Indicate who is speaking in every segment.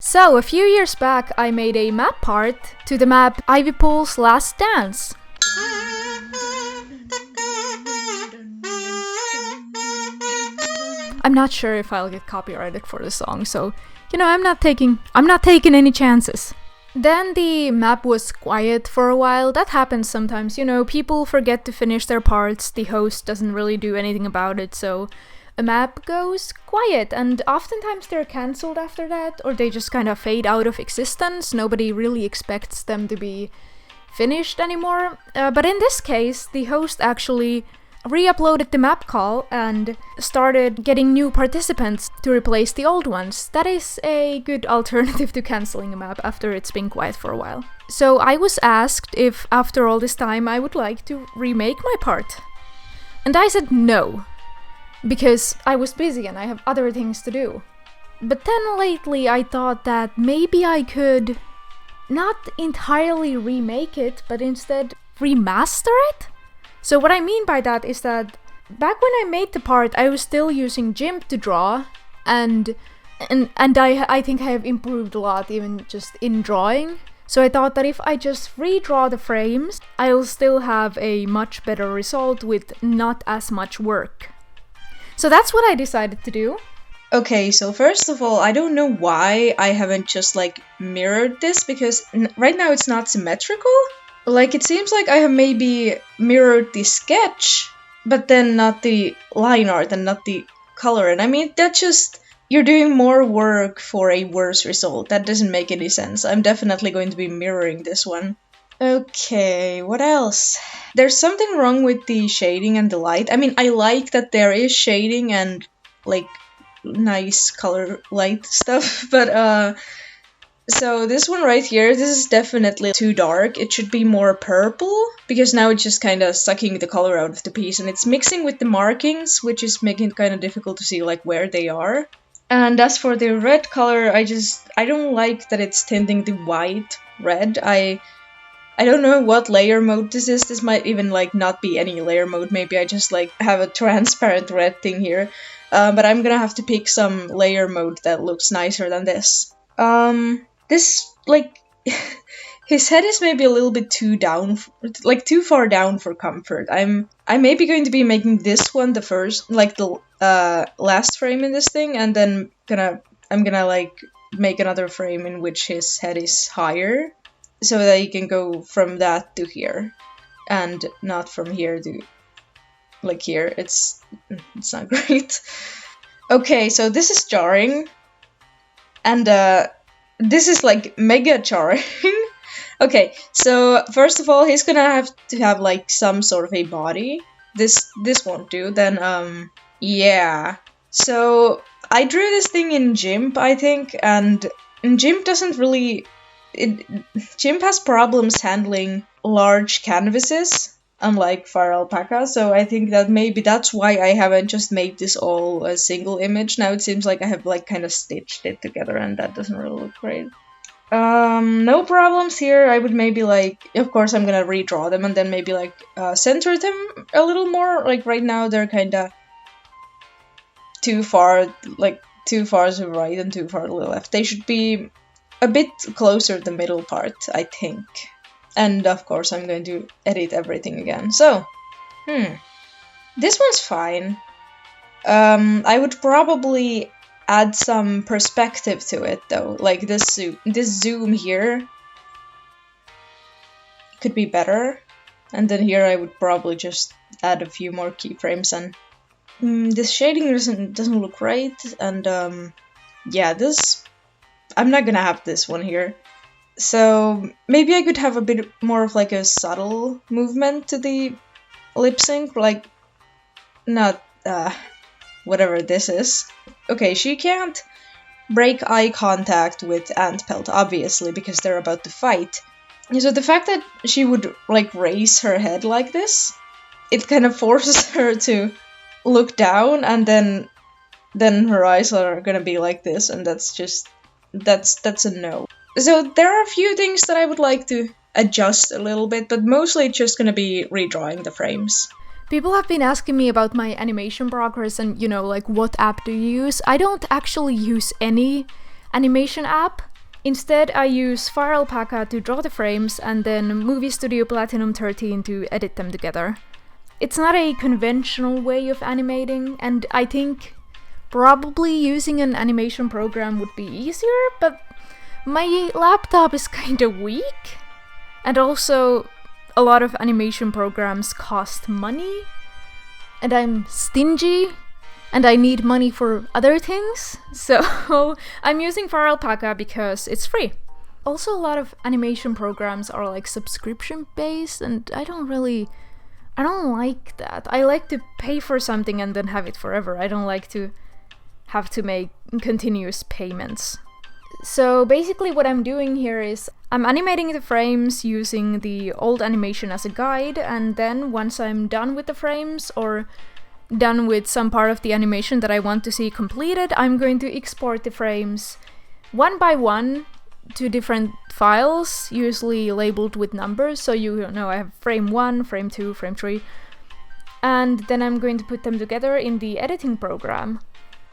Speaker 1: So, a few years back, I made a map part to the map Ivy Pool's Last Dance. I'm not sure if I'll get copyrighted for the song, so, I'm not taking any chances. Then the map was quiet for a while. That happens sometimes, people forget to finish their parts, the host doesn't really do anything about it, so a map goes quiet, and oftentimes they're cancelled after that, or they just kind of fade out of existence. Nobody really expects them to be finished anymore. But in this case, the host actually re-uploaded the map call and started getting new participants to replace the old ones. That is a good alternative to cancelling a map after it's been quiet for a while. So I was asked if after all this time I would like to remake my part. And I said no, because I was busy and I have other things to do. But then lately I thought that maybe I could not entirely remake it, but instead remaster it? So what I mean by that is that back when I made the part, I was still using GIMP to draw, and I think I have improved a lot even just in drawing. So I thought that if I just redraw the frames, I'll still have a much better result with not as much work. So that's what I decided to do.
Speaker 2: Okay, so first of all, I don't know why I haven't just mirrored this, because right now it's not symmetrical. It seems like I have maybe mirrored the sketch, but then not the line art and not the color. And I mean, that's just, you're doing more work for a worse result. That doesn't make any sense. I'm definitely going to be mirroring this one. Okay, what else? There's something wrong with the shading and the light. I mean, I like that there is shading and, nice color light stuff, but, so this one right here, this is definitely too dark. It should be more purple, because now it's just kind of sucking the color out of the piece, and it's mixing with the markings, which is making it kind of difficult to see where they are. And as for the red color, I don't like that it's tinting the white red. I don't know what layer mode this is. This might even not be any layer mode. Maybe I just have a transparent red thing here. But I'm gonna have to pick some layer mode that looks nicer than this. This, his head is maybe a little bit too down, too far down for comfort. I'm maybe going to be making this one the first, the last frame in this thing, and then I'm gonna make another frame in which his head is higher, so that he can go from that to here, and not from here to, here. It's not great. Okay, so this is jarring, and, this is mega jarring. Okay, so first of all, he's gonna have to have some sort of a body. This won't do. Then yeah. So I drew this thing in GIMP, I think, and GIMP doesn't really. GIMP has problems handling large canvases, unlike Fire Alpaca. So I think that maybe that's why I haven't just made this all a single image. Now it seems like I have kind of stitched it together, and that doesn't really look great. No problems here. I would maybe of course I'm gonna redraw them and then maybe center them a little more. Right now they're kind of too far to the right and too far to the left. They should be a bit closer to the middle part, I think. And of course I'm going to edit everything again. So, this one's fine. I would probably add some perspective to it though. This zoom here could be better. And then here I would probably just add a few more keyframes, and this shading doesn't look right. And yeah, I'm not gonna have this one here. So maybe I could have a bit more of a subtle movement to the lip sync, not whatever this is. Okay, she can't break eye contact with Ant Pelt, obviously, because they're about to fight. So the fact that she would raise her head like this, it kind of forces her to look down, and then her eyes are gonna be like this, and that's a no. So there are a few things that I would like to adjust a little bit, but mostly it's just gonna be redrawing the frames.
Speaker 1: People have been asking me about my animation progress and, what app do you use? I don't actually use any animation app. Instead, I use FlarinaFairy to draw the frames and then Movie Studio Platinum 13 to edit them together. It's not a conventional way of animating, and I think probably using an animation program would be easier, but my laptop is kinda weak, and also a lot of animation programs cost money, and I'm stingy, and I need money for other things, so I'm using FlarinaFairy because it's free. Also, a lot of animation programs are like subscription based, and I don't like that. I like to pay for something and then have it forever. I don't like to have to make continuous payments. So basically what I'm doing here is I'm animating the frames using the old animation as a guide, and then once I'm done with the frames or done with some part of the animation that I want to see completed, I'm going to export the frames one by one to different files, usually labeled with numbers, so you know I have frame 1, frame 2, frame 3, and then I'm going to put them together in the editing program.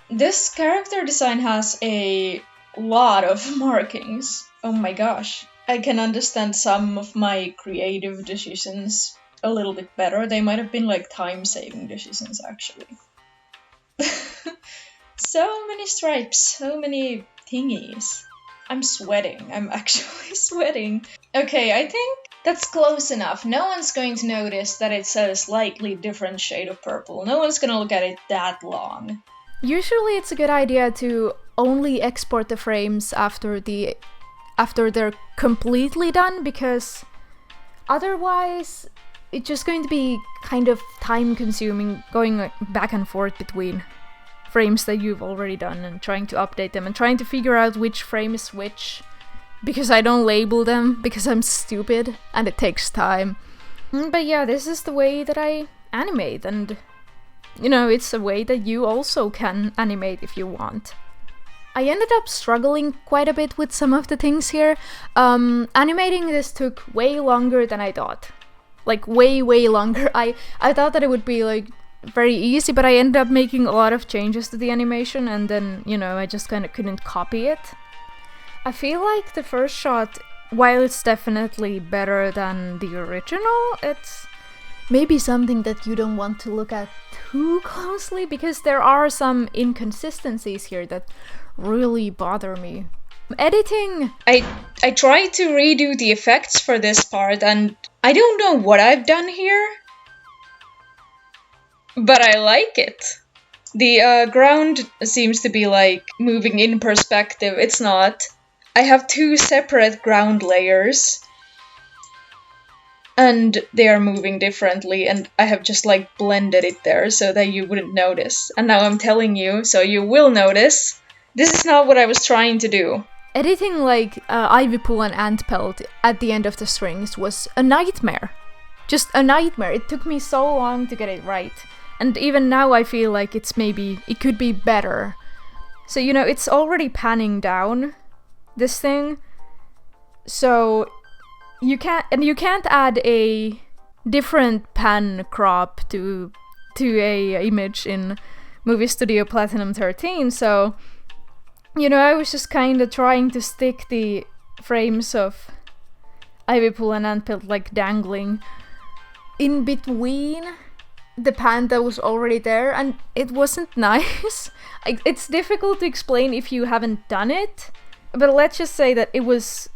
Speaker 2: This character design has a lot of markings. Oh my gosh. I can understand some of my creative decisions a little bit better. They might have been like time-saving decisions, actually. So many stripes, so many thingies. I'm sweating. I'm actually sweating. Okay, I think that's close enough. No one's going to notice that it's a slightly different shade of purple. No one's gonna look at it that long.
Speaker 1: Usually it's a good idea to only export the frames after they're completely done, because otherwise it's just going to be kind of time consuming going back and forth between frames that you've already done and trying to update them and trying to figure out which frame is which, because I don't label them because I'm stupid and it takes time. But yeah, this is the way that I animate, and you know, it's a way that you also can animate if you want. I ended up struggling quite a bit with some of the things here. Animating this took way longer than I thought. Like way longer. I thought that it would be like very easy, but I ended up making a lot of changes to the animation, and then, you know, I just kind of couldn't copy it. I feel like the first shot, while it's definitely better than the original, it's maybe something that you don't want to look at too closely, because there are some inconsistencies here that really bother me. Editing!
Speaker 2: I tried to redo the effects for this part, and I don't know what I've done here, but I like it. The ground seems to be like moving in perspective. It's not. I have two separate ground layers, and they are moving differently, and I have just like blended it there so that you wouldn't notice. And now I'm telling you, so you will notice. This is not what I was trying to do.
Speaker 1: Editing like ivy pull and ant pelt at the end of the strings was a nightmare. Just a nightmare. It took me so long to get it right. And even now I feel like it could be better. So, you know, it's already panning down, this thing. So you can't add a different pan crop to a image in Movie Studio Platinum 13, so you know, I was just kind of trying to stick the frames of ivy pull and ant pelt like dangling in between the pan that was already there, and it wasn't nice. It's difficult to explain if you haven't done it, but let's just say that it was...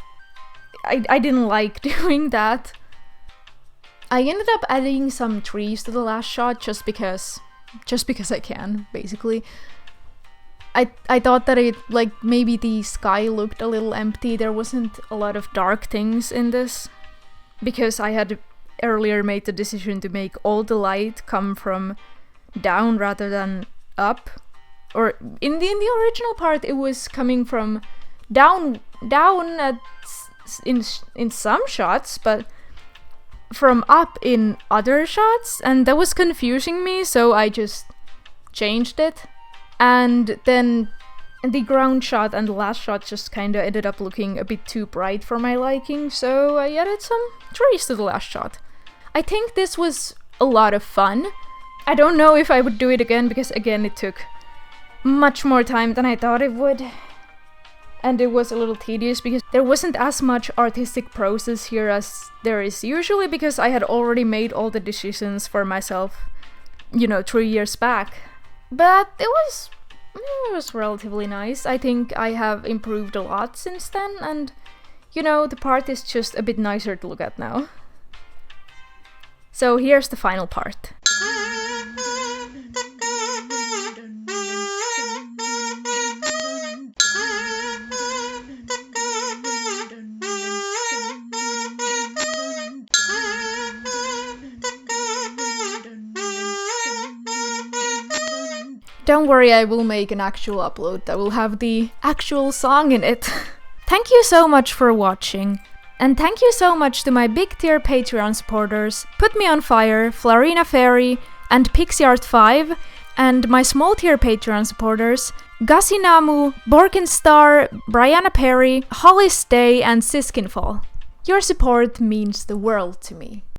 Speaker 1: I didn't like doing that. I ended up adding some trees to the last shot just because I can, basically. I thought that it, like, maybe the sky looked a little empty. There wasn't a lot of dark things in this, because I had earlier made the decision to make all the light come from down rather than up. Or in the original part, it was coming from down in some shots, but from up in other shots, and that was confusing me, so I just changed it. And then the ground shot and the last shot just kinda ended up looking a bit too bright for my liking, so I added some trees to the last shot. I think this was a lot of fun. I don't know if I would do it again, because again it took much more time than I thought it would. and it was a little tedious because there wasn't as much artistic process here as there is usually, because I had already made all the decisions for myself, you know, 3 years back. But it was relatively nice. I think I have improved a lot since then, and you know, the part is just a bit nicer to look at now. So here's the final part. Don't worry, I will make an actual upload that will have the actual song in it. Thank you so much for watching. And thank you so much to my big tier Patreon supporters, Put Me On Fire, FlarinaFairy, and Pixie Art5, and my small tier Patreon supporters, Gasinamu, Borkenstar, Brianna Perry, HollaceDay, and Siskinfall. Your support means the world to me.